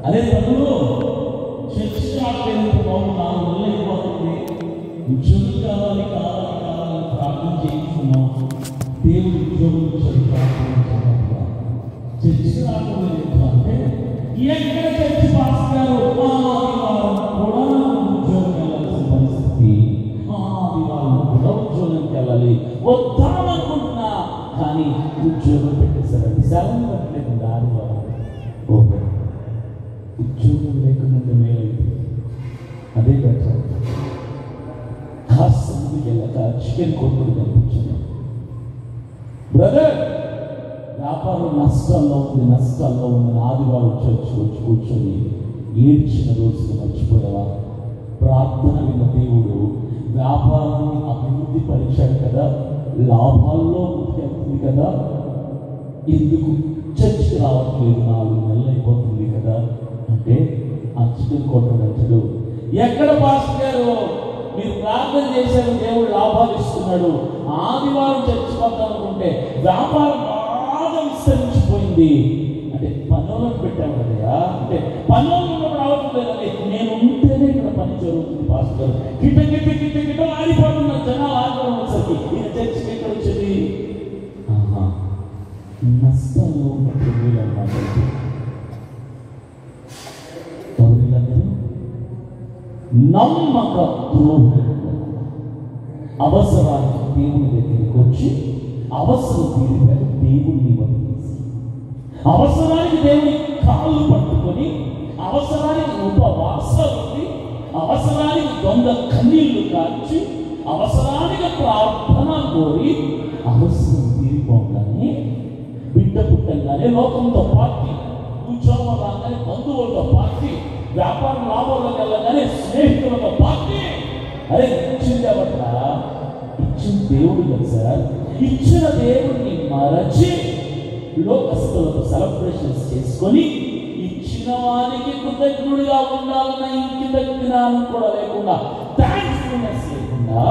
అదే తమ్ముడు church start బాబు 4 నెలలు అయిపోతుంది, ఉద్యోగం కావాలి కావాలి కావాలని ప్రార్థన చేయించుకున్నాం, దేవుడు ఉద్యోగం ఇచ్చాడు, ప్రార్థన చర్చ్ రాకుండా అంటే ఎక్కడ చర్చ్ పాస్ గారు కూడా ఉద్యోగం వెళ్ళాల్సిన పరిస్థితి, ఆదివారం కూడా ఉద్యోగంకి వెళ్ళాలి వద్దామనుకుంటున్నా కానీ ఉద్యోగం పెట్టేశారండి. సెలవు పెట్టలేదు ఆదివారం. ఓకే, ఉద్యోగం లేకుండా మేలైతే అదే బెటర్. కాస్త ముందుకు వెళ్ళాక చికెన్ కొట్టుడు కనిపించింది. బ్రదర్ వ్యాపారం నష్టాల్లో ఉంది ఆదివారం చర్చ్ వచ్చి కూర్చొని ఏడ్చిన రోజులు మర్చిపోయావా? ప్రార్థన విన్న దేవుడు వ్యాపారాన్ని అభివృద్ధి పరిచాడు కదా, లాభాల్లో ముందుకెళ్తుంది కదా, ఎందుకు చర్చికి రావట్లేదు? 4 నెలలు అయిపోతుంది కదా అంటే ఆ చికెన్ కొట్టడు. ఎక్కడ పాస్టర్ గారు మీరు ప్రార్థన చేశారు, దేవుడు లాభాలు ఇస్తున్నాడు, ఆదివారం చర్చి వద్దాం అనుకుంటే వ్యాపారం బాగా విస్తరించిపోయింది అంటే పనులను పెట్టాము కదయా, అంటే పనులు ఉన్నప్పుడు రావట్లేదండి, నేను ఉంటేనే ఇక్కడ పని జరుగుతుంది పాస్టర్ గారు. గిట్ట ఆడిపోతున్నారు జనాలు, ఆదివారం వచ్చేసరికి ఇక చర్చికి ఎక్కడ వచ్చేది? నష్టాల్లో ఉన్నప్పుడు వీళ్ళన్నమాట. వీళ్ళందరూ నమ్మక ద్రోహులు. అవసరానికి దేవుని దగ్గరికి వచ్చి అవసరం తీరిపోయారు, దేవుణ్ణి వదిలేసి అవసరానికి దేవుని కాళ్ళు పట్టుకొని, అవసరానికి ఉపవాసాలు, అవసరానికి దొంగ కన్నీళ్లు కాల్చి, అవసరానికి ప్రార్థన కోరి, అవసరం తీరిపోగానే బిడ్డ పుట్టంగానే లోకంతో పార్టీ, ఉద్యోగం రాగానే బంధువులతో పార్టీ, వ్యాపారం లాభంలోకి వెళ్ళగానే స్నేహితులతో పార్టీ. అరే ఇచ్చింది ఎవట్రా? ఇచ్చిన దేవుడు కదా సార్. ఇచ్చిన దేవుడిని మరచి లోకస్తులతో సెలబ్రేషన్స్ చేసుకొని ఇచ్చిన వారికి కృతజ్ఞుడిగా ఉండాలన్న ఇంకిత జ్ఞానం కూడా లేకుండా, థాంక్ఫుల్నెస్ లేకుండా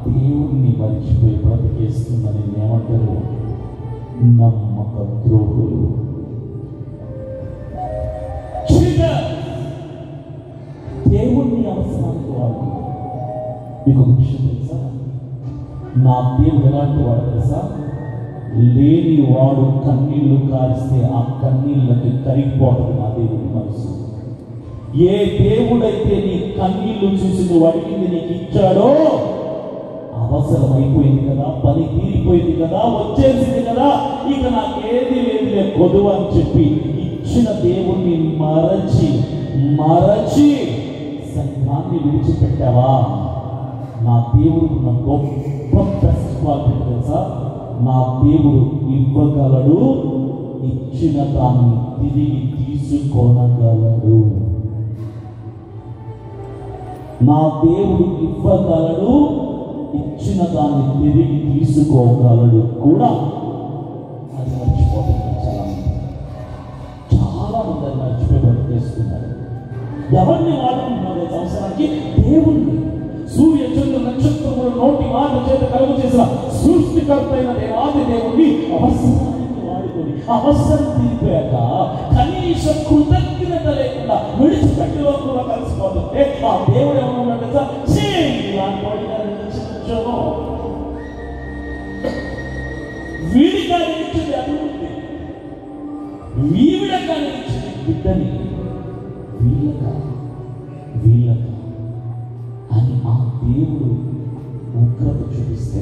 దేవుడిని మర్చిపోయి బ్రతికేస్తుందని ఏమంటారు? నమ్మక ద్రోహులు. దేవుణ్ణి అవసరానికి వాడు. మీకు ఒక విషయం తెలుసా? నా దేవుడు ఎలాంటి వాడు తెలుసా? లేని వాడు కన్నీళ్లు కారిస్తే ఆ కన్నీళ్ళకి కరిగిపోతుంది నా దేవుడి మనసు. ఏ దేవుడైతే నీ కన్నీళ్లు చూసి నువ్వు అడిగింది నీకు ఇచ్చాడో, అవసరం అయిపోయింది కదా, పని తీరిపోయింది కదా, వచ్చేసింది కదా, ఇక నాకేది లేదులే కొదువ అని చెప్పి ఇచ్చిన దేవుణ్ణి మరచి సంఘాన్ని విడిచిపెట్టావా? నా దేవుడు నా గొప్ప బెస్ట్ క్వాలిటీ తెలుసా? నా దేవుడు ఇవ్వగలడు, ఇచ్చిన దాన్ని తిరిగి తీసుకోనగలడు. నా దేవుడు ఇవ్వగలడు, ఇచ్చిన దాన్ని తిరిగి తీసుకోగలడు కూడా. అది మర్చిపోతున్నారు చాలా మంది అది మర్చిపోయి బ్రతికేస్తున్నారు. ఎవరిని వాడుకుంటున్నారు? సంవత్సరానికి దేవుణ్ణి. సూర్య చంద్ర నక్షత్రములు నోటి మాట చేత కలుగు చేసిన సృష్టికర్త అయిన దేవాది దేవుణ్ణి అవసరానికి వాడుకొని, అవసరం తీరిపోయాక కనీస కృతజ్ఞత లేకుండా విడిచిపెట్టిలో కూడా కలిసిపోతుంటే ఆ దేవుడు ఏమన్నాడు తెలుసా? ఇలాంటి ఉద్యోగం వీడిగా ఇచ్చింది అభివృద్ధి, వీవిడగా ఇచ్చింది బిడ్డని, వీళ్ళక అని ఆ దేవుడు ఉగ్రత చూపిస్తే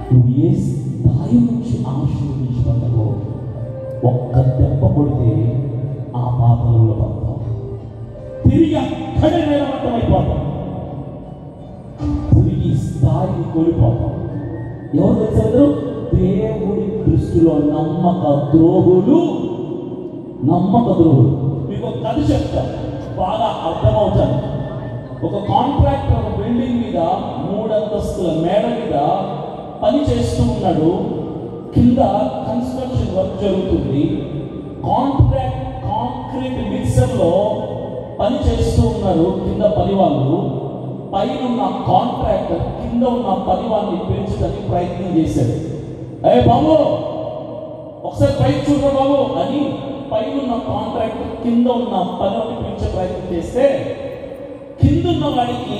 నువ్వు ఏ స్థాయి నుంచి ఆశీర్వదించబడ్డావో ఒక్క దెబ్బ కొడితే ఆ పాపంలో పడతావు, తిరిగి అక్కడే నిలబడమైపోతాం, తిరిగి స్థాయిని కోల్పోతాం. ఎవరు తెలుసు? దేవుడి దృష్టిలో నమ్మక ద్రోహులు. మీకు ఒక కథ చెప్తాను, బాగా అర్థమవుతాను. ఒక కాంట్రాక్టర్ ఒక బిల్డింగ్ మీద 3 అంతస్తుల మేడ మీద పని చేస్తూ ఉన్నాడు. కింద కన్స్ట్రక్షన్ వర్క్ జరుగుతుంది. కాంక్రీట్ మిక్సర్లో పని చేస్తూ ఉన్నారు కింద పని వాళ్ళు. పైన ఉన్న కాంట్రాక్టర్ కింద ఉన్న పని వాళ్ళని పెంచడానికి ప్రయత్నం చేశాడు. ఏ బాబు ఒకసారి పైకి చూడరా బాబు అని పైన ఉన్న కాంట్రాక్ట్ కింద ఉన్న పనిని పిలిచే ప్రయత్నం చేస్తే కింద ఉన్న వాడికి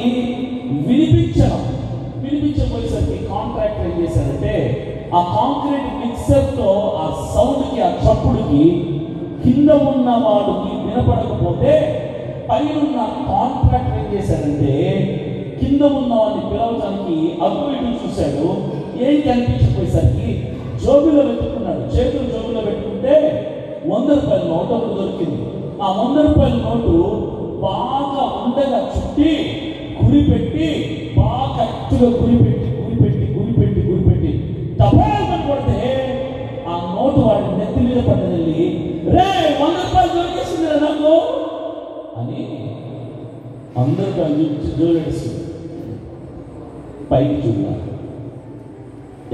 వినిపించబోయేసరికి కాంట్రాక్టర్ ఏం చేశారంటే ఆ కాంక్రీట్ మిక్సర్తో ఆ సౌండ్కి ఆ చప్పుడుకి కింద ఉన్న వాడికి వినపడకపోతే పైన ఉన్న కాంట్రాక్టర్ ఏం చేశారంటే కింద ఉన్న వాడిని పిలవడానికి అటు ఇటు చూశాడు. ఏం కనిపించకపోయేసరికి జోబులో పెట్టుకున్నాడు. చేతులు జోబులో పెట్టుకుంటే 100 రూపాయల నోటు ఒకటి దొరికింది. ఆ 100 రూపాయల నోటు బాగా ఉండగా చుట్టి గురిపెట్టి బాగా కరెక్ట్గా గురిపెట్టి తపాలని కొడితే ఆ నోటు వాడి నెత్తి మీద పడ్డది. రే 100 రూపాయలు దొరికేసింది నాకు అని 100 రూపాయలు జోలేస్తుంది. పైకి చూడాలి.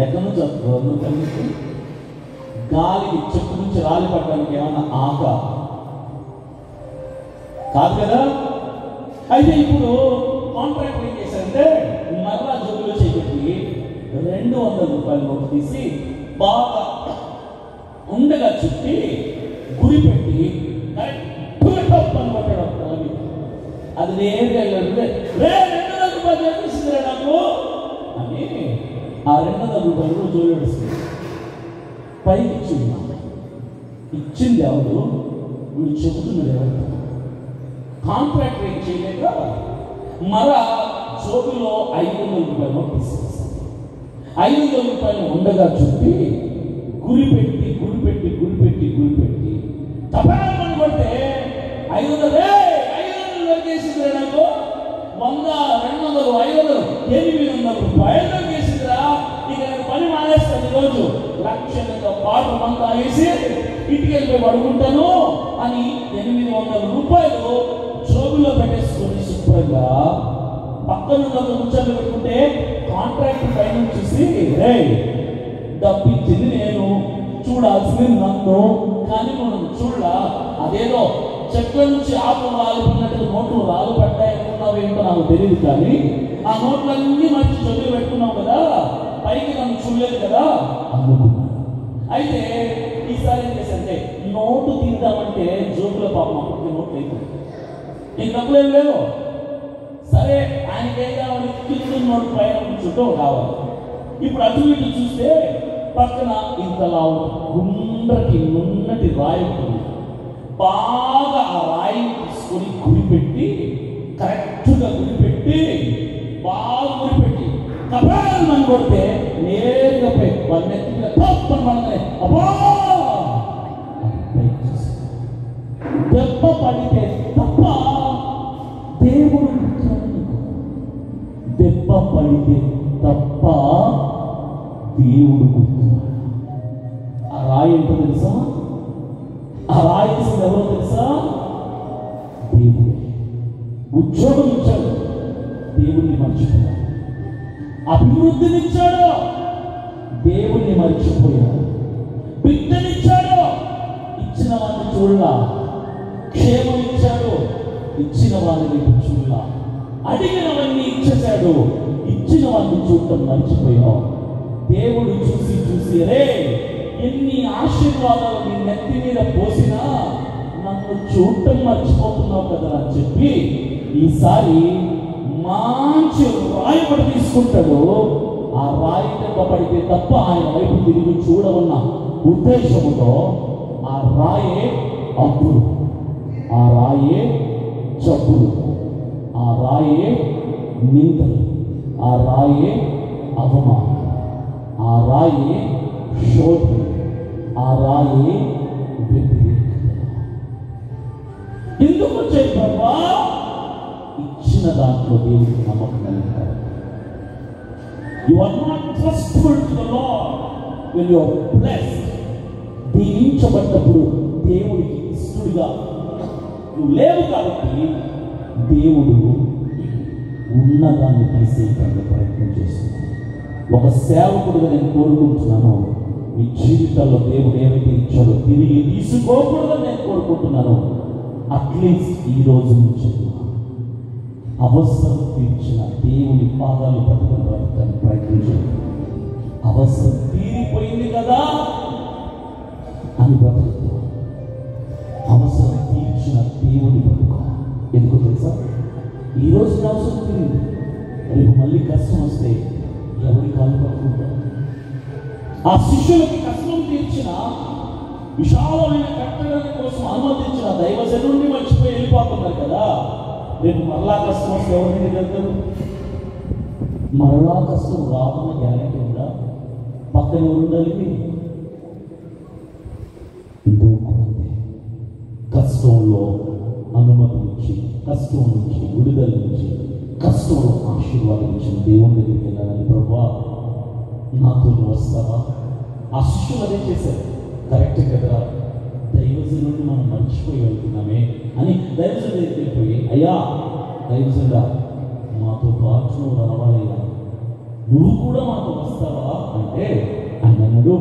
ఎక్కడి నుంచి వస్తుంది? గాలికి చెట్టు నుంచి రాలి పడడానికి ఏమన్నా ఆక కాదు కదా. అయితే ఇప్పుడు కాంట్రాక్ట్ ఏం చేశారంటే మరలా జోబులో చేపెట్టి 200 రూపాయల నోటు తీసి బాగా ఉండగా చుట్టి గురిపెట్టి అది నేరుగా రే 200 రూపాయలు చేపిస్తుందిరా నాకు అని ఆ 200 రూపాయలు జోలేడుస్తుంది. పైకి ఇచ్చింది ఎవరు? వీడు చెబుతున్నాడు ఎవరు? కాంట్రాక్టర్ ఏం చేయలేక మరా జోబులో 500 రూపాయలు తీసుకొస్తాను. 500 రూపాయలు ఉండగా చుట్టి గురిపెట్టి తపాలని కొడితే 500 దొరికేసిందిరా నాకు. 100, 200, 500, 800 రూపాయలు దొరికేసిందిరా. ఇక నేను పని మానేస్తాను. ఈరోజు లక్ష్యంతో పాటు మంతా వేసి ఇంటికి వెళ్ళిపోయి పడుకుంటాను అని 800 రూపాయలు జోబులో పెట్టేసుకొని శుభ్రంగా పక్కన కూర్చొని పెట్టుకుంటే కాంట్రాక్ట్ పైన చూసి డబ్బిచ్చింది నేను, చూడాల్సింది నన్ను, కానీ మనం చూడలా. అదేదో చెట్ల నుంచి ఆకులు రాలిపోయినట్టు నోట్లు రాలు పడ్డాయనుకున్నావు ఏంటో నాకు తెలియదు, కానీ ఆ నోట్లన్నీ మంచి జోబులు పెట్టుకున్నావు కదా, పైకి నన్ను చూడలేదు కదా అనుకున్నాను. అయితే ఈసారి ఏం చేశానంటే నోటు తీద్దామంటే జోబులో పాపం అప్పటికి నోట్లు అయిపోయింది. నీకు డబ్బులు ఏం లేవు. సరే ఆయనకి ఏం కావాలి? కింద నోటు పైన చుట్టూ కావాలి. ఇప్పుడు అటు ఇటు చూస్తే పక్కన ఇంతలా నున్నటి రాయి ఉంటుంది. బాగా ఆ రాయి తీసుకొని గురిపెట్టి కరెక్ట్గా బాగా గురిపెట్టి తపాలని కొడితే నేరుగా వాళ్ళ నెత్తిగా తప్పని పడతాయి. అబ్బా దెబ్బ పడితే తప్ప దేవుడు దెబ్బ పడితే తప్ప దేవుడు గుర్తున్నాడు. ఆ రాయి ఏంటో తెలుసా? ఆ రాయి ఎవరో తెలుసా? దేవుడే. ఉద్యోగం ఇచ్చాడు, దేవుణ్ణి మర్చిపోయాడు. అభివృద్ధినిచ్చాడు, దేవుణ్ణి మర్చిపోయాడు. బిడ్డనిచ్చాడు, ఇచ్చిన వాడిని చూడలా. క్షేమం ఇచ్చాడు, ఇచ్చిన వాడిని చూడలా. అడిగినవన్నీ ఇచ్చేశాడు, ఇచ్చిన వాడిని చూడటం మర్చిపోయావు. దేవుడు చూసి రే ఎన్ని ఆశీర్వాదాలు నీ నెత్తి మీద పోసినా నన్ను చూడటం మర్చిపోతున్నావు కదా అని చెప్పి ఈసారి మంచి రాయి పడి తీసుకుంటాడు. ఆ రాయి దెబ్బ పడితే తప్ప ఆయన వైపు తిరిగి చూడవన్న ఉద్దేశంతో ఆ రాయే అప్పులు, ఆ రాయే జబ్బులు, ఆ రాయే నిందలు, ఆ రాయే అవమానం, ఆ రాయే శోధన, ఆ రాయే వ్యతిరేకత. ఎందుకు వచ్చాయి ప్రభా? ఇచ్చిన దాంట్లో దేవుడికి నమ్మకం కలిగారు. You are not trustful to the Lord when you are blessed. దీవించబడ్డప్పుడు దేవుడికి ఇష్టడుగా నువ్వు లేవు కాబట్టి దేవుడు ఉన్నదాన్ని తీసేయడానికి ప్రయత్నం చేస్తున్నాడు. ఒక సేవకుడుగా నేను కోరుకుంటున్నాను, మీ జీవితంలో దేవుడు ఏమైతే ఇచ్చాడో తిరిగి తీసుకోకూడదని నేను కోరుకుంటున్నాను. అట్లీస్ట్ ఈ రోజు నుంచి అవసరం తీర్చిన దేవుని పాదాలు పట్టుకోవడానికి ప్రయత్నించండి. అవసరం తీరిపోయింది కదా అని బ్రతుకుతాం. ఈరోజు అవసరం తీరింది, రేపు మళ్ళీ కష్టం వస్తే ఎవరి కాలు పట్టుకుంటారు? ఆ శిష్యులకి కష్టం తీర్చిన, విశాలమైన కట్టడం కోసం అనుమతించిన దైవజనుడిని మర్చిపోయి వెళ్ళిపోతున్నారు కదా. రేపు మరలా కష్టం వస్తే ఎవరిని వెళ్తారు? మరలా కష్టం రావన్న గ్యారెంటీ ఉందా? పక్కన ఉండాలి. కష్టంలో అనుమతి నుంచి, కష్టం నుంచి విడుదల నుంచి, కష్టంలో ఆశీర్వాదం నుంచి దేవుని దగ్గరికి వెళ్ళాలని, ప్రభువా నాతో వస్తావా? ఆ శిష్యులు అదే చేశారు. కరెక్ట్ కదా, దైవజనుడిని మనం మర్చిపోయి వెళ్తున్నామే అని దైవజనుడి దగ్గరికి వెళ్ళిపోయి, అయ్యా దైవజనుడా మాతో పాటు నువ్వు రావాలయ్యా, నువ్వు కూడా మాతో వస్తావా అంటే ఆయన అన్నాడు,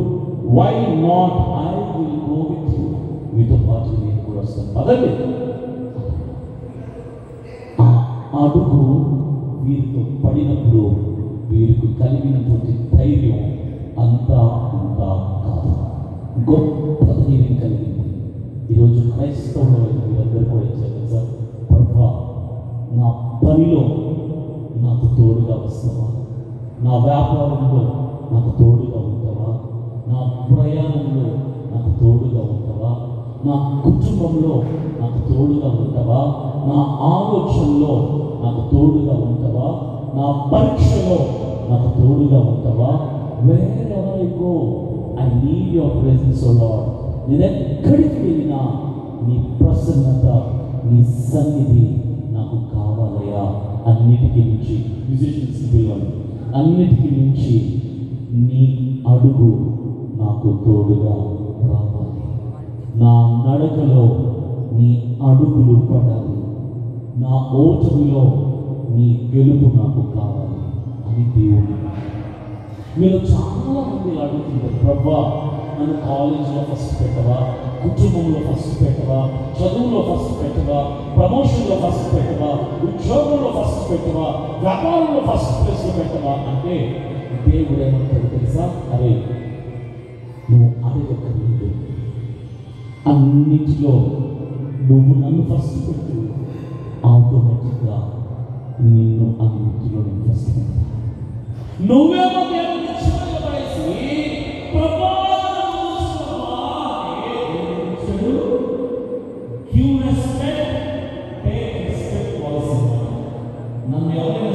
why not, I will go with you, మీతో పాటు నేను కూడా వస్తాను, పదండి. ఆ అడుగు వీరితో పడినప్పుడు వీరికి కలిగినటువంటి ధైర్యం అంతా కాదు, గొప్ప ధైర్యం కలిగింది. ఈరోజు క్రైస్తవులు మీరందరూ కూడా ఇచ్చారు సార్, ప్రభా నా పనిలో నాకు తోడుగా వస్తావా, నా వ్యాపారంలో నాకు తోడుగా ఉంటావా, నా ప్రయాణంలో నాకు తోడుగా ఉంటావా, నా కుటుంబంలో నాకు తోడుగా ఉంటావా, నా ఆలోచనలో నాకు తోడుగా ఉంటావా, నా పరీక్షలో నాకు తోడుగా ఉంటావా? wherever I go, I need your presence, O Lord. నేను ఎక్కడికి వెళ్ళినా నీ ప్రసన్నత, నీ సన్నిధి నాకు కావాలయ్యా. అన్నిటికీ మించి మ్యూజిషియన్స్ పిల్లలు, అన్నిటికీ మించి నీ అడుగు నాకు తోడుగా రావాలి. నా నడకలో నీ అడుగులు పడాలి, నా ఓటమిలో నీ గెలుపు నాకు కావాలి అని దేవుని. మీరు చాలా మంది అడుగుతుంటారు, ప్రభా నన్ను కాలేజీలో ఫస్ట్ పెట్టవా, కుటుంబంలో ఫస్ట్ పెట్టవా, చదువులో ఫస్ట్ పెట్టవా, ప్రమోషన్లో ఫస్ట్ పెట్టవా, ఉద్యోగంలో ఫస్ట్ పెట్టవా, వ్యాపారంలో ఫస్ట్ ప్లేస్లో పెట్టవా అంటే దేవుడు ఏమంటాడు తెలుసా? అరే నువ్వు అడగకలేదు, అన్నిటిలో నువ్వు నన్ను ఫస్ట్ పెట్టు, ఆటోమేటిక్గా నిన్ను అన్నిటిలో నేను ఫస్ట్ పెట్టా. నువ్వేమో దేవుడిని చివరిలో పడేసి give respect, take respect policy. నన్ను ఎవరైనా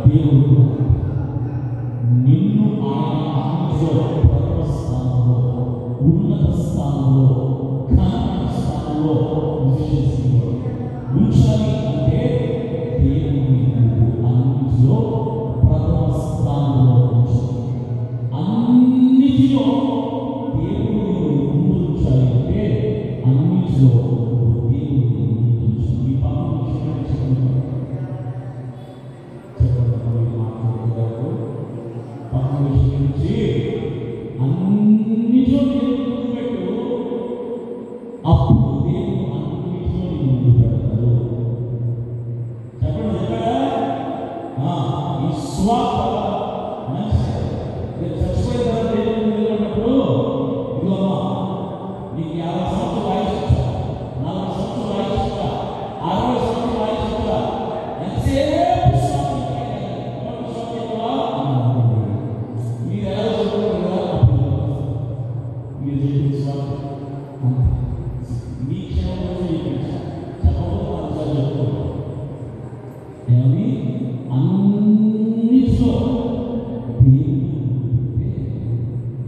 దేవుడు నిన్ను ఆయన ఆత్మలో ప్రథమ స్థానంలో, ఉన్నత స్థానంలో, ఘనమైన స్థానంలో ఉంచాలి అంటే దేవుని అన్నిటిలో ప్రథమ స్థానంలో ఉంచాలి. అన్నిటిలో దేవుని ముందు ఉంచాలి అంటే అన్నిటిలో దేవుని ముందు ఉంచాలి. ఈ పక్కన విషయం నుంచి అన్నిటిలో దేవుని పెట్టు, అప్పుడు దేవుడు అన్నిటిలో ముందు పెడతారు. చెప్పండి ఎక్కడ ఈ స్వార్థ చచ్చిపోయిన తర్వాత దేవుడు నిలబడినప్పుడు, ఇదిగోమ్మా నీకు 50 సంవత్సరాలు ఆయుష్ ఇచ్చా, 40 సంవత్సరాలు ఆయుష్ ఇచ్చా, 60 సంవత్సరాలు ఆయుష్ ఇచ్చా, ఎంతసేపు మీరు ఎలా చదువుకుంటారు? మీరు చెప్పిన స్వార్థ మీ క్షేమం చెప్పకపోతే చెప్పుకోవాలి. ఏమని అన్నిటిలో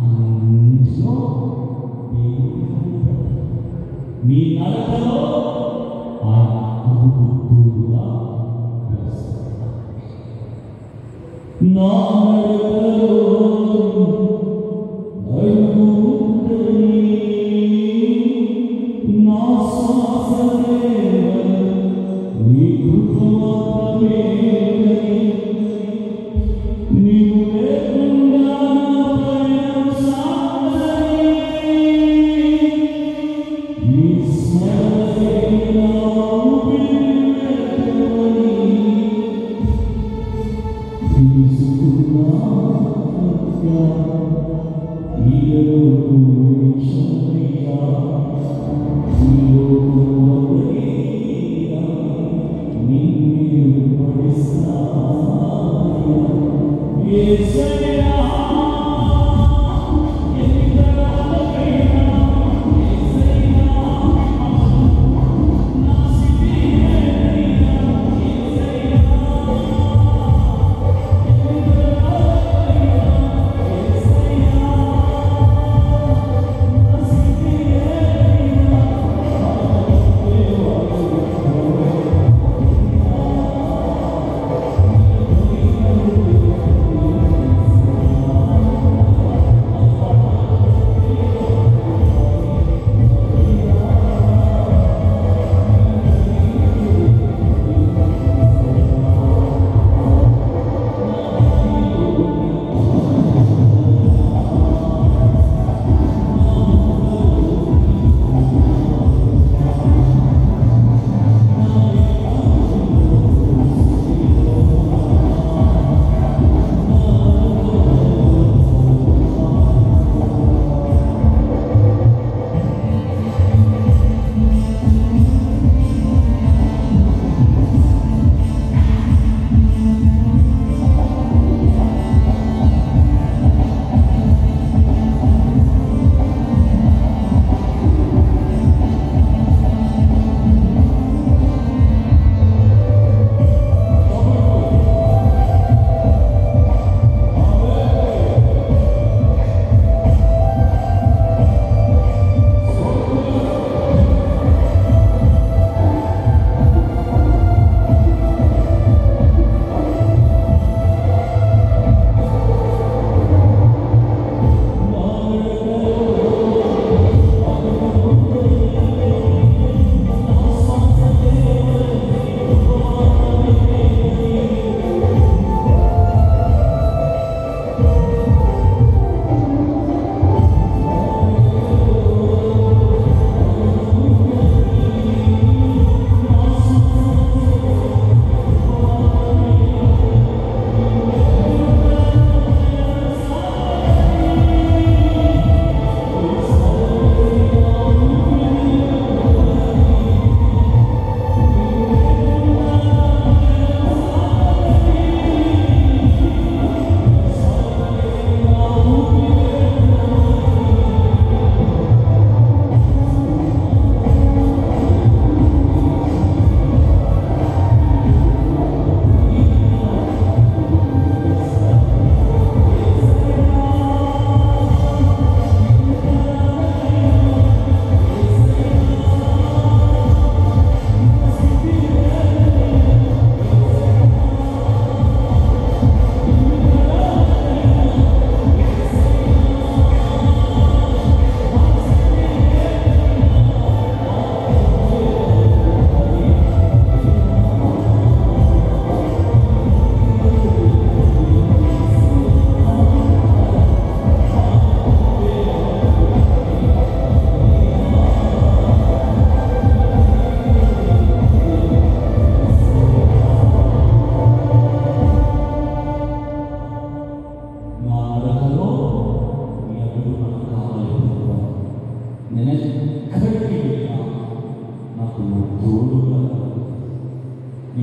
అన్నిటిలో మీ నడకలో ఆయన అడుగు తోడుగా నా నడకలో నా శ్వాసలే నీ కృపమాత్రమే, నీవు లేకుండా నా ప్రయాణం సాగదని, నీ స్మరణే నా ఊపిరి తీసుకున్నా ఈరోజు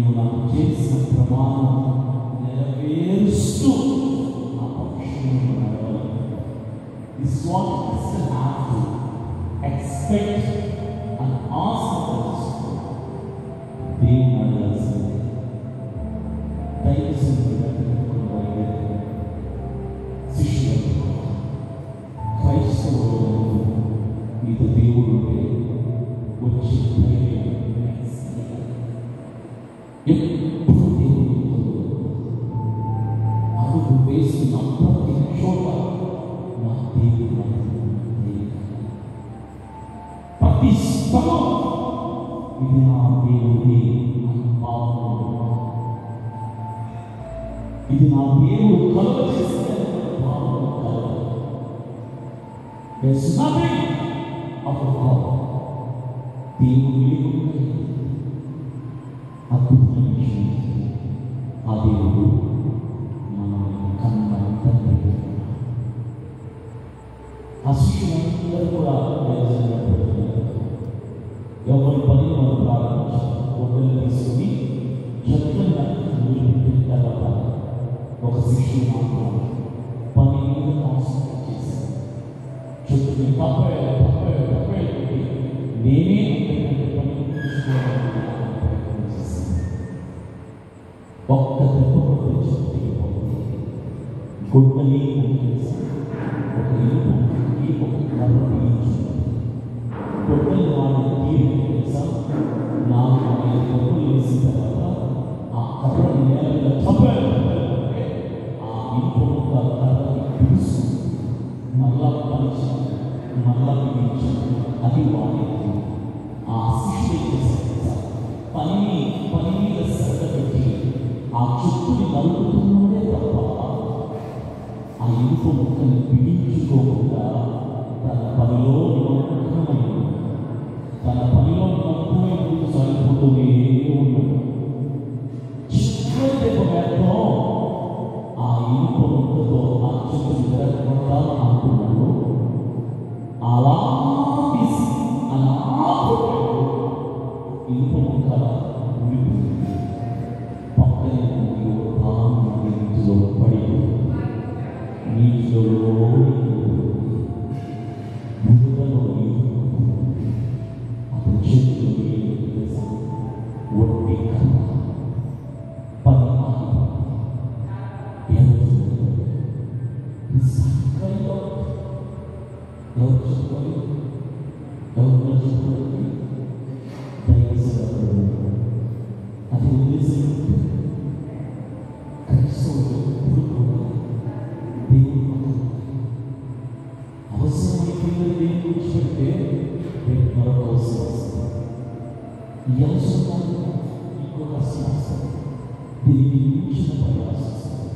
నీవు నాకు చేసిన ప్రమాణం నెరవేరుస్తూ నా పక్షంలో నడవాలి. This is what Christian have to expect and ask for us. దేవుని అడగాల్సింది దయచేసి శిష్యులు క్రైస్తవులు మీతో దేవుడు ఉంటే వచ్చి ఎప్పుడు దేవుడు అడుగు వేసిన ప్రతి చోట నా దేవుడు ప్రతి స్థలం ఇది నా దేవుడి ఇది నా దేవుడు కలుగ చేసిన భావన కలగ. There's nothing of God. దేవుడు లేకుండా అద్భుతమైన విషయం ఆ దేవుడు మనల్ని కన్న తండ్రి. ఆ శిష్యులందరూ కూడా ఎవరి పని మనం ప్రారంభించారు. ఒడ్డలు తీసుకుని చక్కగా పెట్టిన తర్వాత ఒక శిష్యుడు మాత్రం పని మీద కాన్సన్ట్రేట్ చేశారు. చుట్టూ తప్పేళ్ళు పెట్టి నేనే పని తీసుకోవడానికి ప్రయత్నం చేశాను. ఒక్క దెబ్బ కొట్టి చెట్టుకి పోతే గుడ్డని ఒక ఇల్లు ఒక కర్ర వేయించుకుంది. గుడ్డలు వాడి తీరు తెలుసా? 4-5 డబ్బులు వేసిన తర్వాత ఆ కర్రని నేల మీద తప్పేళ్ళంటే ఆ ఇంట్లో కర్రని పిలుసు మళ్ళా కలిసి మళ్ళా పిలిచి అది వాడేది. ఆ శిష్యుడు చేశారు పని మీద శ్రద్ధ పెట్టి ఆ చుట్టూని నలుగుతున్నాడే తప్ప ఆ ఇంపు ముక్కని పిడించుకోకుండా తన పనిలో నిమగ్నమైంది. తన పనిలో నిమగ్నమైంది సరిపోతూనే ఉన్నాడు. చిన్న దెబ్బతో ఆ ఇంపు ముక్కతో ఆ చుట్టూ జరగకుండా అనుకున్నాడు. అలా తీసి అలా ఇంపు ముక్క ఉడిపోయింది. పక్కనే నీటిలో పడి నీటిలో బురదలో అప్పుడు చేతిలో ఒట్టి పని అది వదిలేసి క్రైస్తవులు అవసరమైతే దేవుడు కూర్చోబెడితే రేపు మరొక అవసరం వస్తుంది. ఈ అవసరం ఇంకొక కష్టం వస్తుంది. దీనికి మించిన ప్రయాసం వస్తుంది.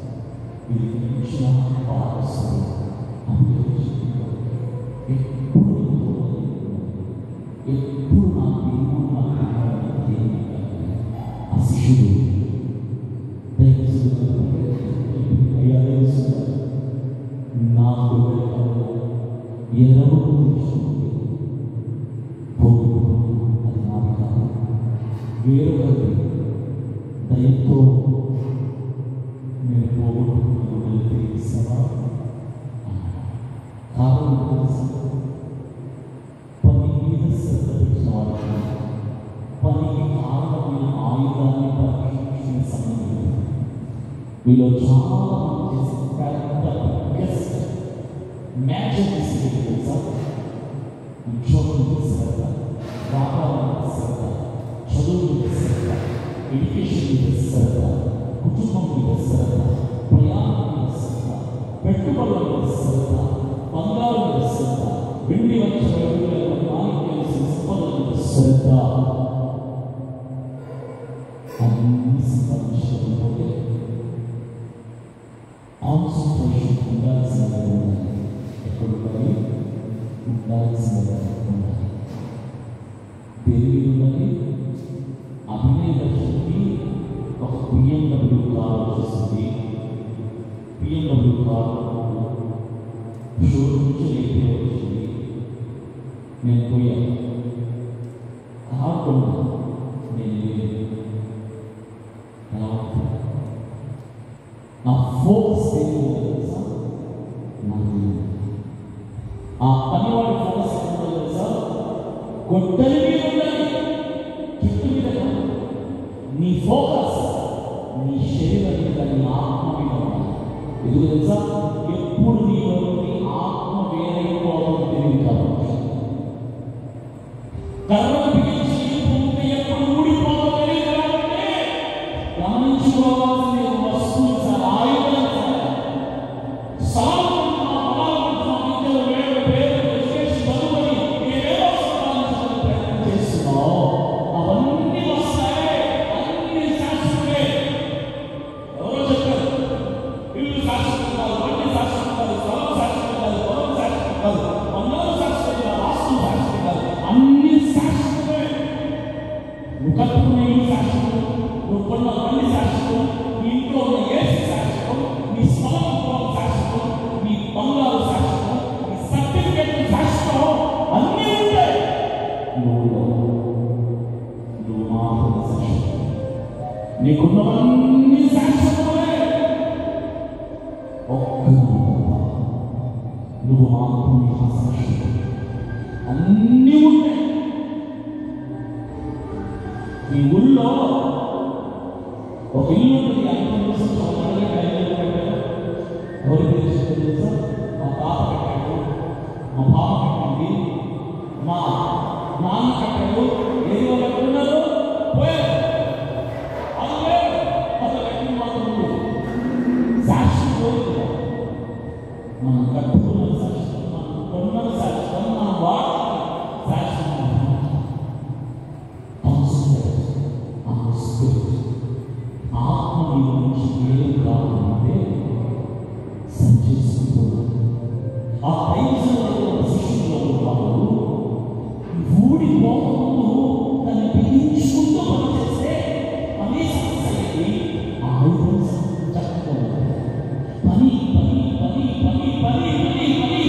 దీనికి మించిన బాధ వస్తుంది. ఎప్పుడు నా దేవుడు నా దేవుడు ఆ శిష్యుడు నాకు ఎరవు అది నాకు కాదు వేరొకటి దయతో నేను పోగొట్టుకుని తీసావా కారణం తెలుసు. పని మీద శ్రద్ధ పెట్టిన వాడికి పనికి కారణమైన ఆయుధాన్ని పరీక్షించిన సమయం వీళ్ళు చాలా చేసి మ్యాచ్ తెలుసా? ఉద్యోగం మీద శ్రద్ధ, వ్యాపారం మీద శ్రద్ధ, చదువు మీద శ్రద్ధ, ఎడ్యుకేషన్ మీద శ్రద్ధ, కుటుంబం మీద శ్రద్ధ, ప్రయాణం మీద శ్రద్ధ, పెట్టుబడుల మీద శ్రద్ధ, బంగారం మీద శ్రద్ధ, వెండి వచ్చే సంపదల మీద శ్రద్ధ అన్ని సంపాదించకపోతే కాన్సన్ట్రేషన్ ఉండాల్సిందే ఉండాలి. ఎక్కడుండాలి? ఉండాల్సిందే ఉండాలి. దేని ఉన్నది అభినయ దర్శనకి ఒక BMW కార్ వచ్చేసింది. BMW కార్ షోరూమ్ నుంచి లేకే వచ్చింది. నేను పోయాను కాకుండా నేను ఆ పనివాడి ఫోకస్ తెలుసా? గొడ్డలి మీద ఉండాలి, చెట్టు మీద కాదు. నీ ఫోకస్ నీ శరీరం మీద, నీ ఆత్మ మీద ఉండాలి. ఎందుకు తెలుసా? ఎప్పుడు నీలో ఆత్మ వేరైపోవడం తెలియదు కాబట్టి. కర్రను బిగించి భూమి ఎప్పుడు ఊడిపోవడం తెలియదు కాబట్టి గమనించుకోవాల్సిన వస్తువులు సార్, ఆయుధాలు సార్. అవన్నీ వస్తాయి, అన్ని శాశ్వతమే. ఎవరో చెప్పారు, ఇల్లు శాశ్వతం కాదు, బండి శాశ్వతం కాదు, స్థలం శాశ్వతం కాదు, పొలం శాశ్వతం కాదు, బంగారు శాశ్వతం కాదు, వాస్తు శాశ్వతం కాదు, అన్ని శాశ్వతమే. నువ్వు కట్టుకున్న ఇల్లు శాశ్వతం, నువ్వు కొన్న బండి శాశ్వతం, నీ ఇంట్లో ఉన్న ఏసీ శాశ్వతం, నీ స్థలం శాశ్వతం, నీ బంగారు శాశ్వతం, నీ సర్టిఫికెట్ శాశ్వతం, అన్నీ ఉంటాయి. నువ్వు మాత్రం శాశ్వతం. నీకున్నవన్నీ శాశ్వతమే. నువ్వు మాత్రం శాశ్వతం. అన్నీ ఉంటాయి. ఈ ఊళ్ళో ఒక ఇల్లు ఉంటుంది, ఎవరి పేరు తెలుసా? మా తాత కట్టాడు, మా బావ కట్టింది, మా నాన్న కట్టాడు. ఏదో కట్టున్నారు, పోయారు. అందులో అసలు కట్టిన మాత్రం శాశ్వతం. మనం కట్టుకున్న శాశ్వతం, మనం కొన్న శాశ్వతం, మన వాటి శాశ్వతం. ఆత్మ నుంచి ఏం కావాలంటే సంచేసుకుంటున్నాడు. ఆ 5 శిష్యుల్లో వాళ్ళు ఊడిపోకుండా దాన్ని బిగించుకుంటూ పనిచేస్తే అనే సమస్యకి ఆయుధం చక్కగా పని పని పని పని పని పని పని పని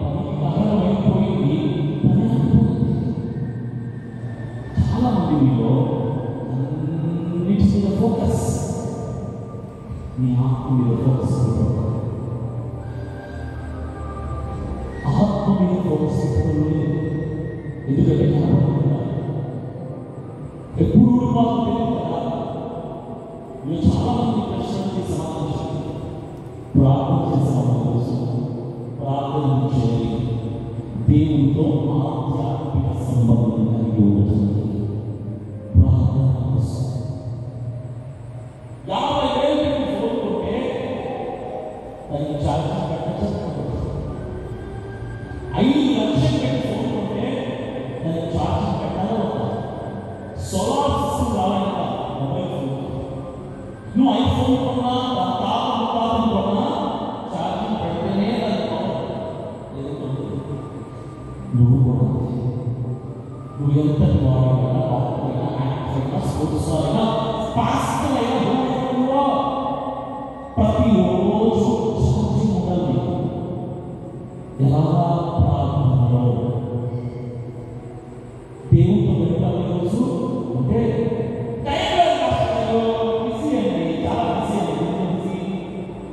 పనికి కారణం అయిపోయింది. పని అయిపోయింది. చాలా మంది మీలో అన్నిటి మీద ఫోకస్, నీ ఆత్మ మీద ఫోకస్, ఆత్మ మీద ఫోకస్ పెట్టుకోండి. ఎందుకంటే కనపడుతుందా? ఎప్పుడు ఊడిపోతుందో తెలియదు కదా. మీరు చాలా మంది ప్రశ్నలకి సమాధానం ప్రార్థన చేసే వాళ్ళ కోసం ప్రార్థన చేయాలి. దేవునితో ఆధ్యాత్మిక సంబంధం కలిగి ఉంటుంది. ప్రార్థన కోసం 50,000 కోరుకుంటే దానికి ఛార్జీ కట్టచ్చు. 5 లక్షలు పెట్టి కోరుకుంటే దానికి ఛార్జీ కట్టాలి. సోలార్ సిస్టమ్ రావాలంట మొబైల్ ఫోన్. నువ్వు ఐఫోన్ కొన్నా, తాపం కొన్నా ఛార్జింగ్ పెడితేనే దాని పవర్ ఎదుగుతుంది. నువ్వు కూడా నువ్వు ఎంతటి వాడైనా, డాక్టర్ అయినా, యాక్టర్ అయినా, స్పోర్ట్స్ అయినా, పాస్టర్ అయినా, ప్రతిరోజు ఛార్జింగ్ ఉండాలి. ఎలా ప్రార్థనలో దేవుడితో వెళ్ళాలి. రోజు అంటే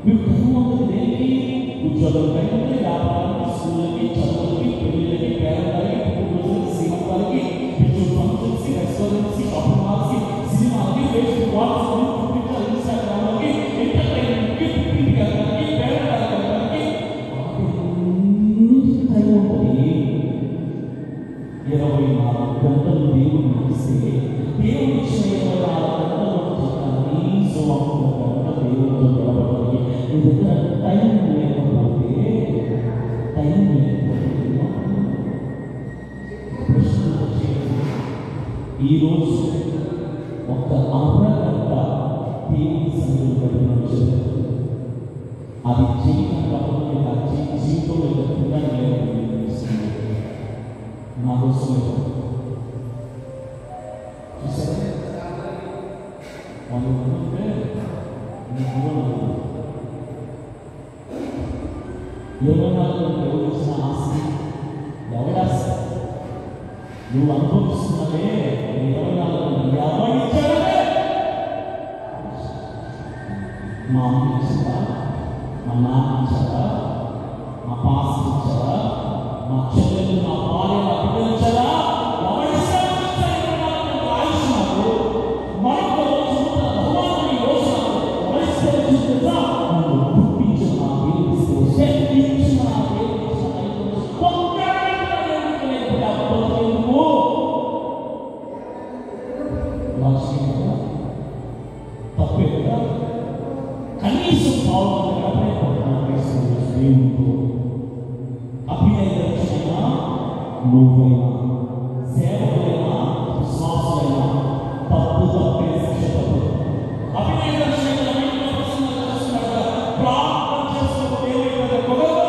మీకు టైం ఉంటుంది. దేనికి? ఉద్యోగం టైం ఉంటుంది, వ్యాపారానికి, స్కూళ్ళకి, చదువులకి, పెళ్ళిళ్ళకి, పేరెంట్లకి, పుట్టినరోజులకి, శ్రీమంతాలకి, బిజినెస్ ఫంక్షన్స్కి, రెస్టారెంట్స్కి, షాపింగ్ మాల్స్కి, సినిమాలకి, ఫేస్బుక్, వాట్సాప్, ట్విట్టర్, ఇన్స్టాగ్రామ్లకి, ఎంటర్టైన్మెంట్కి, పిక్నిక్కి వెళ్ళడానికి, పేరెంట్లకి వెళ్ళడానికి టైం ఉంటుంది. 24 గంటలు దేవుడిని ఇస్తే దేవుడు ఇచ్చిన 24 గంటలు కనీసం 1 గంట దేవుడితో గడపడానికి నీ దగ్గర టైం లేకపోతే ఈరోజు ఒక అరగంట దేవుని సన్నిధిలో గడిపిన అది జీవితం కాకుండా జీవితంలో తినడానికి నా కోసం చూసారా? వాళ్ళు ఉంటే ఎవరు ఇచ్చిన ఆస్తి ఎవరాస్తి నువ్వు అనుభవిస్తున్నదే. ఎవరిచ్చాడే? మా అమ్మ ఇచ్చిందా? మా నాన్న ఇచ్చారా? నువ్వైనా సేవకులైనా విశ్వాసులైనా తప్పు తప్పే శిక్ష తప్పు. అభినయ ప్రార్థన చేసుకున్న దేవుడి కుదరదు.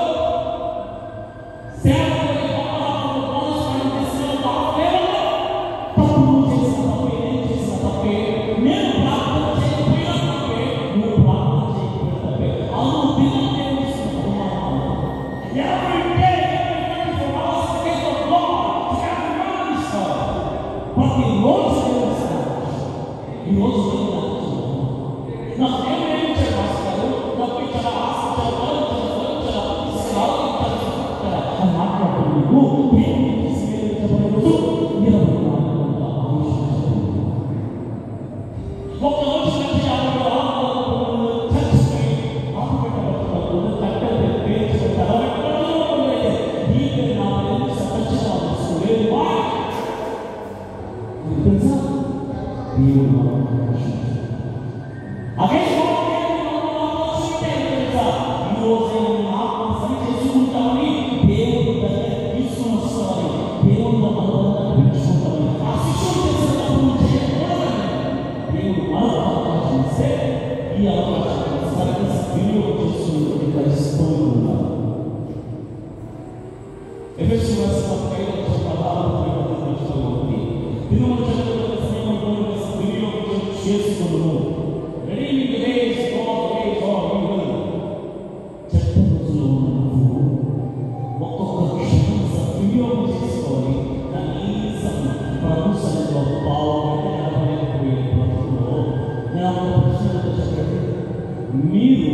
మీరు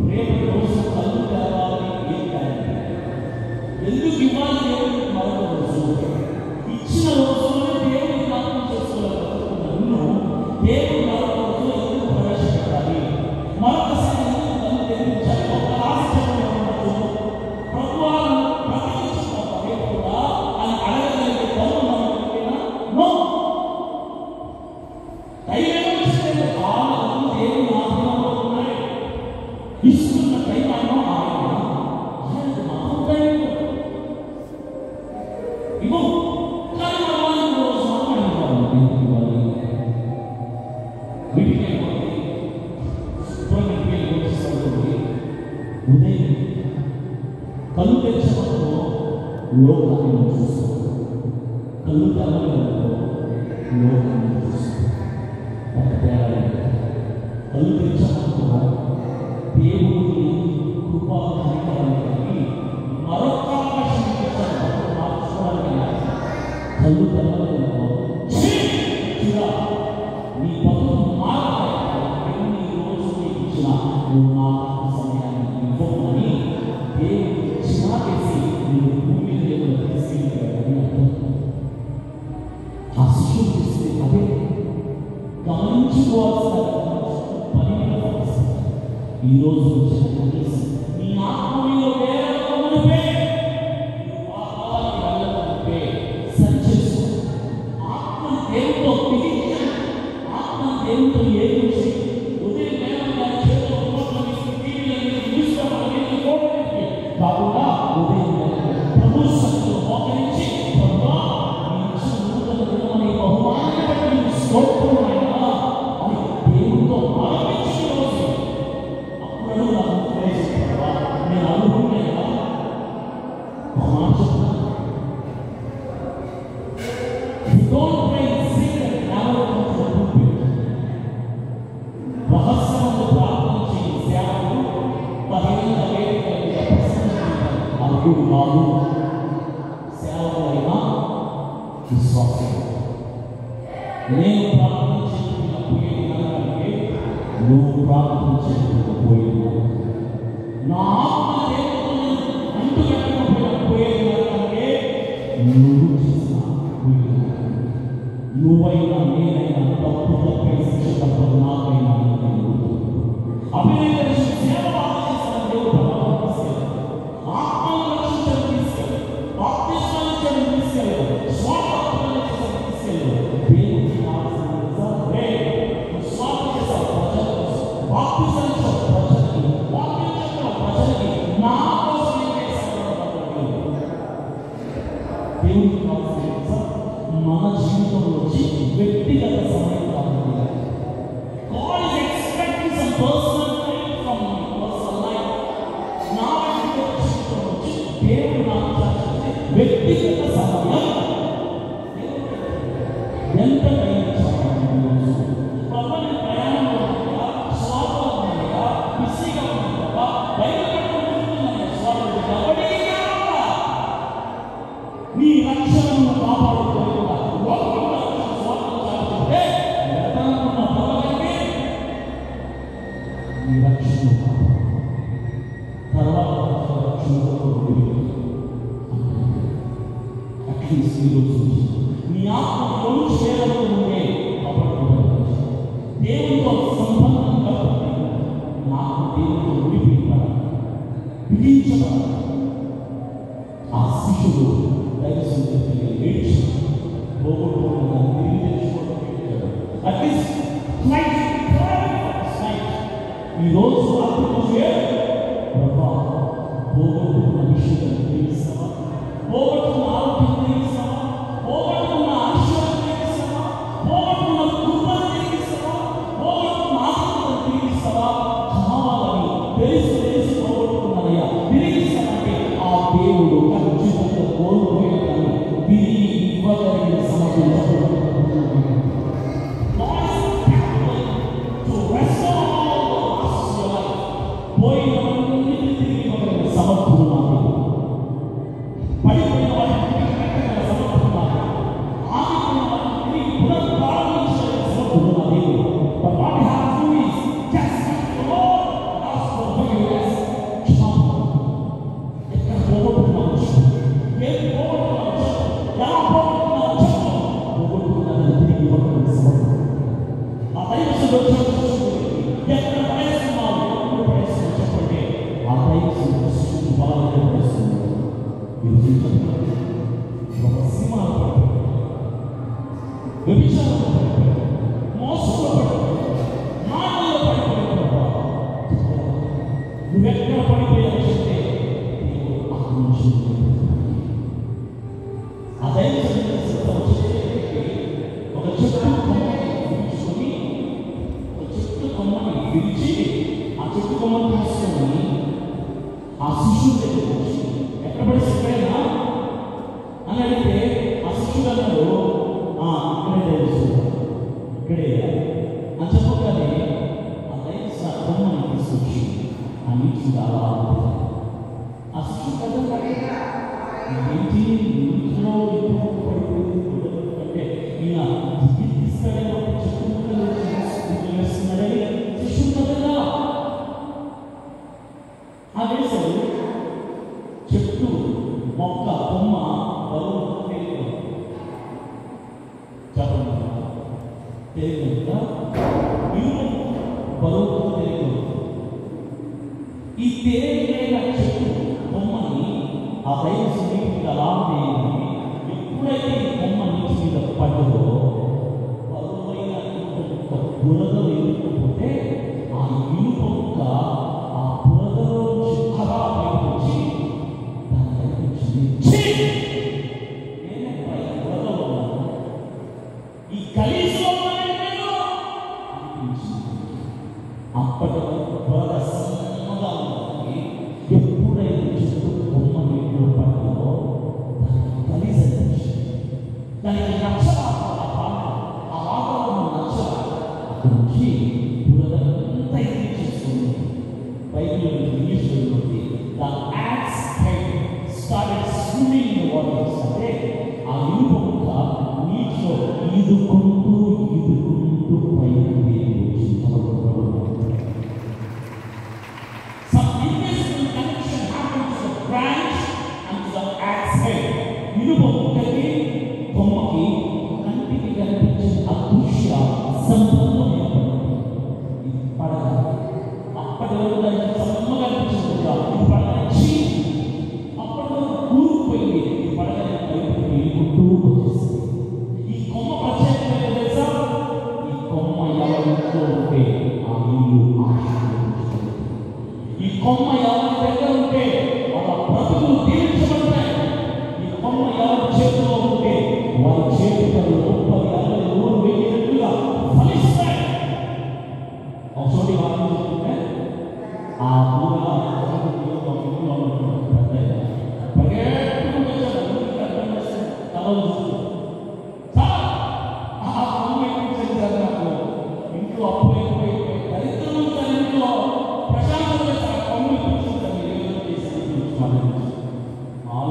రేపు రోజు కళ్ళు తేవాలి ఏం కాదు. ఎందుకు ఇవ్వాలి దేవుడికి మరొక రోజు? ఇచ్చిన రోజుల్లో దేవుడిని జ్ఞాపకం చేసుకోవాలనుకుంటున్నాను. దేవుడు మరొక రోజు ఎందుకు ప్రవేశపెట్టాలి? మరొకసారి ఎందుకు కళ్ళు తెప్పించాలి? ఒక ఆశ్చర్యం ఉండదు. ప్రభువాను ప్రకటించుకోవాలి కూడా అని అడగగలిగే కళ్ళు మనకేనా? నో. ధైర్యం ఇస్తే దేవుని ఆత్మలో ఉన్నాయి. ఇస్తున్న దైవాన్ని ఆయనకు మహోదయం ఇవ్వు. కానీ మనం రోజు మాట్లాడుకోవాలి. ఎందుకు ఇవ్వాలి? వీటికి ఉదయం కళ్ళు తెచ్చినప్పుడు లోకాన్ని చూస్తాం, కళ్ళు తెరవడంలో లోకాన్ని చూస్తాం. కళ్ళు తెచ్చినప్పుడు దేవుని కృపా కార్యక్రమానికి మరొక అవకాశం మార్చుకోవడానికి కళ్ళు తెరవడంలో నీ బతుకు మారతాయి. రోజు నీకు ఇచ్చిన నాకు సమయాన్ని ఇవ్వమని దేవుడు చిన్న చేసి నేను భూమి మీద తీసుకెళ్ళి ఆ శిశువు చేస్తే అదే గమనించుకోవాల్సిన పని ఈరోజు నీ ఆత్మీయ వేరే సరిచేసు. ఆత్మ దేవుతో పిలిచి ఆత్మ దేవుతో ఏది ఉదయం కాకుండా ఉదయం ప్రభు సన్నిధిలో మోకరించి బహుమానాన్ని బట్టి స్తోత్రమైన అని దేవుడితో ఆరంభించిన రోజు అప్పుడు నాకు ప్రవేశించావా? నేను అనుకుంటున్నా రహస్యంలో ప్రార్థన చేయి. సేవలు బహిరంగ అర్హుడు కాదు. సేవలైనా విశ్వాసం. నేను ప్రార్థన చేయకపోయేది నువ్వు ప్రార్థన చేయకపోయేది నా ఆత్మ దేవుని అంటు పెట్టకపోయేది నువ్వు చేసిన నువ్వైనా నేనైనా తప్పు తప్పే శిక్ష తప్పదు. నాకైనా అభినయ సేవ ఆలోచించిన దేవుడు ప్రభావం తీసుకెళ్ళి ఆత్మను రక్షించడం తీసుకెళ్ళి బాప్తిస్మాన్ని తీసుకెళ్ళి స్వార్థాన్ని తీసుకెళ్ళి దేవుడికి స్వార్థ చేశావు ప్రజలకు, బాప్తిస్మాన్ని ప్రజలకి, వాక్యం ప్రజలకి నా కోసం దేవుడికి కావాల్సిన మన జీవితంలో వచ్చి వ్యక్తిగత సమయం కావాలి. God is expecting some personal time from me, personal life. నా వ్యక్తిగత జీవితంలో వచ్చి దేవుడు నాకు చేసే వ్యక్తిగత సమయం ఎంత టైం ప్రయాణంలో ఉన్నాయా, స్వార్థంగా ఉన్నాయా, బిజీగా ఉన్నాయా, బయటపడుతున్నాయా, స్వార్థం నీ రక్షణను కాపాడుకోలేకుండా స్వార్థం చాటుకుంటే ఎదనుకున్న పొలగలిగి నీ రక్షణ తర్వాత రక్షణతో అట్లీస్ట్ ఈరోజు నీ ఆత్మలో చేరకుంటే దేవునితో సంబంధం కాబట్టి నాకు దేవునితో విడిపించబడాలి, విధించబడాలి. ఆ శిష్యుడు దైవసంగతిని ఏడ్చి పోగొట్టుకున్న తిరిగి తెచ్చుకోవడం అట్లీస్ట్ ఈరోజు ఆత్మీయ ప్రభా పోగొట్టుకున్న విషయాన్ని తెలుస్తావా, పోగొట్టుకున్న ఆరోగ్యం తెలుస్తావా, పోగొట్టుకున్న ఆశయాన్ని తెలుస్తావా, పోగొట్టుకున్న కృపను తెలుస్తావా, పోగొట్టుకున్న ఆత్మను తెలుస్తావా, కావాలని తెలిసి పోగొట్టుకున్నారయ్యా తిరిగిస్తానంటే ఆ దేవుడు ఖచ్చితంగా కోల్పోయేదాన్ని తిరిగి ఇవ్వగలిగిన సమర్థుడు. పోయినవన్నీ తిరిగి ఇవ్వగలిగిన సమర్థుడు నాకు, పడిపోయిన వాటిని సమర్థుడు నాకు, ఆగిపోయిన వాటిని తిరిగి పునఃప్రారంభించగలిగిన సమర్థుడు నా దేవుడు. But what we have to do is just ask the Lord, ask for forgiveness. ఎక్కడ పోగొట్టుకున్నావు, ఏం పోగొట్టుకున్నావు, ఎలా పోగొట్టుకున్నావు, పోగొట్టుకున్నాను తిరిగి ఇవ్వగలిగిన సమర్థుడు. ఆ దైవసుడు ఎక్కడ పడేస్తున్నావు, ఎప్పుడు పడేస్తున్నావు చెప్పండి. ఆ దైవసుడు బాగా పడేస్తున్నాడు. ఒక సినిమాలో పడిపోయాడు, వ్యభిచారంలో పడిపోయాడు, మోసంలో పడిపోయాడు, మాటల్లో పడిపోయాడు. నువ్వెక్కడ పడిపోయావు చెప్తే అక్కడి నుంచి ఆ దైవసుడు ఒక చెట్టు కొమ్మని విరిచి ఆ చెట్టు కొమ్మని తీసుకొని ఆ శిష్యుడి దగ్గరికి వచ్చి ఎక్కడ పడి చెప్పేనా అని అడిగితే ఆ శిష్యుడు అన్నాడు, ఇక్కడే దైవసుడు, ఇక్కడే అని చెప్పగానే ఆ దైవ కొమ్మని తీసుకొచ్చి ఆ నీటిని అలా ఆ శిష్యుడు కదా ఏంటి నీటిలో పడిపోయింది అంటే ఈయన తీసుకెళ్ళే వేస్తున్నాడని శిష్యుడు కదా ఆ వేశాడు. చెట్టు మొక్క కొమ్మ బరువు చెప్పండి తెలియదు, బరువు తెలియదు. ఈ తేలికైన చెట్టు కొమ్మని ఆ దైవసుని అలా వేయాలి. ఎప్పుడైతే ఈ కొమ్మ నీటి మీద పడ్డదో బరువైన బురద ఎదుర్కోపోతే ఆ ఇనుప ముక్క ఆ బురదలో నుంచి అలా బయటకు వచ్చి దాన్ని కనిపించింది. నేను బురదలో ఉన్నాను, ఈ గలీజ్లో అనిపించింది. అప్పటి వరకు బురద సన్నగా ఉంది. ఎప్పుడైతే చెట్టు కొమ్మ నీటిలో పడ్డదో దానికి గలీజ్ అనిపించింది. దానికి నచ్చల ఆ వాతావరణం నచ్చల. నుంచి బురదంతా ఇది చేస్తుంది. బైబిల్ ఇంగ్లీష్లో the axe head started swimming in the waters. అంటే ఆ ఇనుప ముక్క నీటిలో ఈదుకుంటూ పైకి వచ్చింది. Some invisible connection happened to the branch and to the axe head. ఇనుప ముక్కకి కొమ్మకి కంటికి కనిపించే అదృశ్య సంబంధం ఏర్పడింది. ఇది పడగ అప్పటి వరకు దానికి సమ్మగా అనిపించింది, ఇది పడగచ్చి అప్పటి వరకు కూరుకుపోయింది. ఈ పడగ బయటకు వెళ్ళుకుంటూ వచ్చేసింది. ఈ కొమ్మ ప్రత్యేకత తెలుసా? ఈ కొమ్మ ఎవరింట్లో ఉంటే ఆ ఇల్లు ఆశీర్వదించబడుతుంది. ఈ కొమ్మ ఎవరి దగ్గర ఉంటే వాళ్ళ బ్రతుకులు దీవించబడతాయి. ఈ కొమ్మ ఎవరి చేతిలో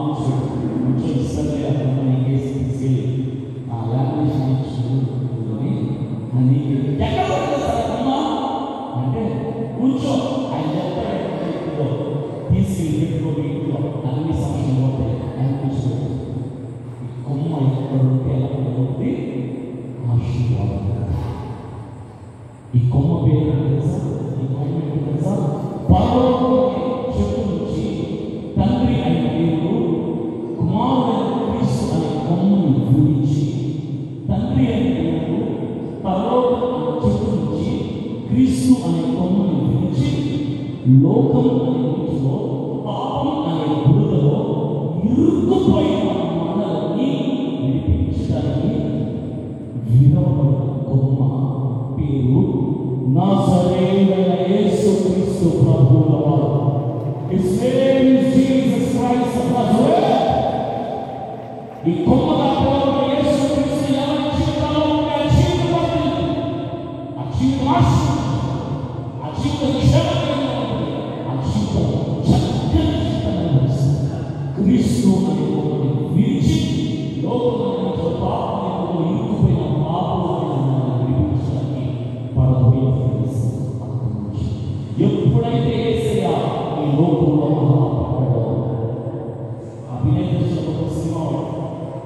కొంచెం ఇష్టంగా నీకేసి తీసుకెళ్ళి ఆ లామినేషన్ ఇచ్చి నీకు ఎక్కడ అమ్మా అంటే కూర్చో ఆయన చెప్తాడు తీసుకెళ్ళి పెట్టుకోని ఇంట్లో అన్ని సమస్యలు పోతాయి ఆయన కూర్చోబెట్టు ఈ కొమ్మ ఎక్కడ ఉంటే ఎలా ఉంటుంది ఆశీర్వాదం. ఈ కొమ్మ పేరు తెలుసా? ఈ కొమ్మ ఏంటో తెలుసా? పరలోకం చెట్టు నుంచి తండ్రి అయిన దేవుడు కుమారుడైన క్రీస్తు అనే కొమ్మని గురించి తండ్రి అయిన దేవుడు పరలోకం చెట్టు నుంచి క్రీస్తు అనే కొమ్మని గురించి లోకం అనే నీటిలో పాపం అనే బురదలో ఇరుక్కుపోయిన మనల్ని విడిపించడానికి విరవబడిన కొమ్మ పేరు నజరేయుడైన యేసుక్రీస్తు ప్రభువుల వారు. His name is Jesus Christ of Nazareth. ఈ కొమ్మగా పిలువబడిన యేసుక్రీస్తు ఎవరి జీవితంలో ఉంటే ఆ జీవితం వర్ధిల్లుతుంది, ఆ జీవితం ఆశీర్వదించబడుతుంది, ఆ జీవితం క్షేమకరంగా ఉంటుంది, ఆ జీవితం చక్కని జీవితాన్ని అనుభవిస్తుంది. క్రీస్తు అనే కొమ్మని విరిచి లోకంలో పాపంలో ఇరుక్కుపోయిన పాపంలో విడిపించడానికి ఎప్పుడైతే యేసయ్య ఈ లోకంలో పడ్డాడో అభినయించిన ఒక సినిమా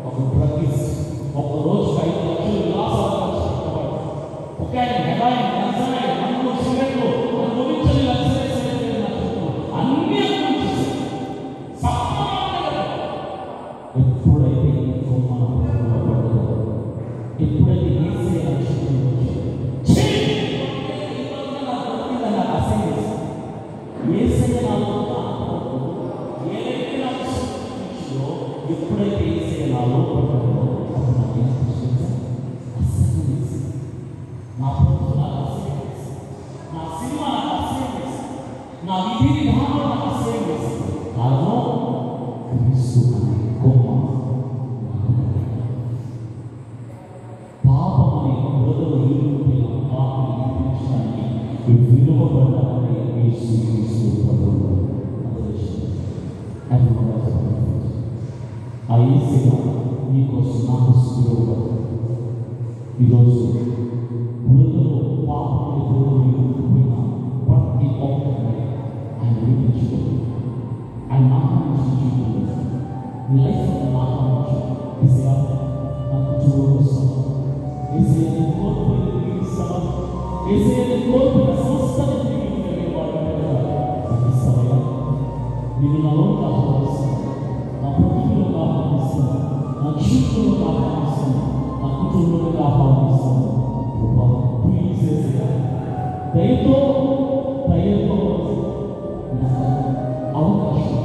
ఒక డ్రగ్గిస్ట్ ఒక రోజు 5 లక్షలు విలాసాలు ఒక ఆయన హెరాయిన్ గంజాయి మందు సిగరెట్లు అనుభవించని అన్ని ఎప్పుడైతే ఈ కొమ్మ పడ్డదో ఎప్పుడైతే యేసయ్య ఎప్పుడైతే యేసయ్య నాలో పడ్డాడో అప్పుడు నాకు ఏమనిపిస్తుందో అసహ్యం వేసింది. నా ప్రభుత్వం నాకు అసహ్యం వేసింది, నా సినిమా నాకు అసహ్యం వేసింది, నా విధి విధానం నాకు అసహ్యం వేసింది. కారణం క్రీస్తు అనే కొమ్మ పాపం అనే బురదలో ఇరుక్కుపోయిన పాపం విడిపించడానికి విలువబడ్డాలని యేసు క్రీస్తు ప్రభువు ఆ యేసయ్య నీకోసం నాకు సులువుగా ఈరోజు బురదలో పాపం బురదలో ఇరుక్కుపోయిన ప్రతి ఒక్కరిని ఆయన విడిపించుకోండి. ఆయన ఆహ్వానించి నీ లైఫ్లో ఆహ్వానించు. యేసయ్య నాకు చూడవస్తావా? యేసయ్య నీ కోల్పోయిన తిరిగి ఇస్తావా? యేసయ్య నీ కోల్పోయిన సమస్తాన్ని తిరిగి కలిగేవాడు నాకు ఇస్తావా? నేను నాలో ఆహ్వానిస్తాను, నా ప్రభుత్వంలో ఆహ్వానిస్తాను, నా జీవితంలో ఆహ్వానిస్తాను, నా కుటుంబంలో ఆహ్వానిస్తాను. ప్లీజ్ యేసయ్య దయతో అవకాశం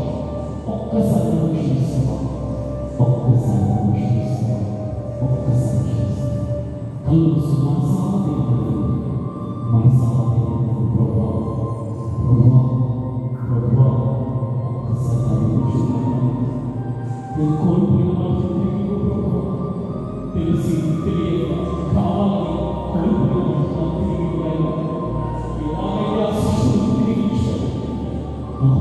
ఒక్కసారి క్షమిస్తావా? ఒక్కసారి క్షమిస్తావా? ఒక్కసారి క్షమిస్తావా? కళ్ళు మనసాదే మనసాదే ప్రభా ప్రభా ప్రభా ఒక్కసారి నేను కోల్పోయిన వాటిని ప్రభా తెలిసి తెలియక కావాలని కోల్పోయిన వాటిని తిరిగి ఎలాగైనా శిశువుని తిరిగించారు. నాకు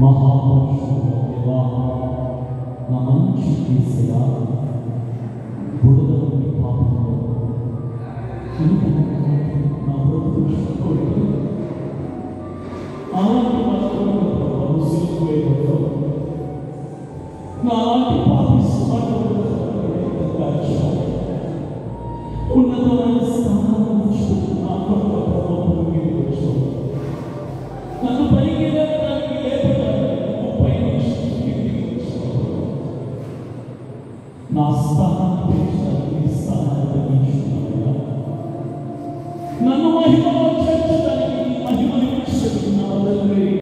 మహాపురుషుల వివాహం నా మంచి యేసయ్యా, బుడగలోని పాపంలో నా బ్రతుకు క్షమించు. అలాంటి పాపంలో సిలువ వేయబడ్డావు. నాలాంటి పాపి ఉన్నతమైన స్థానం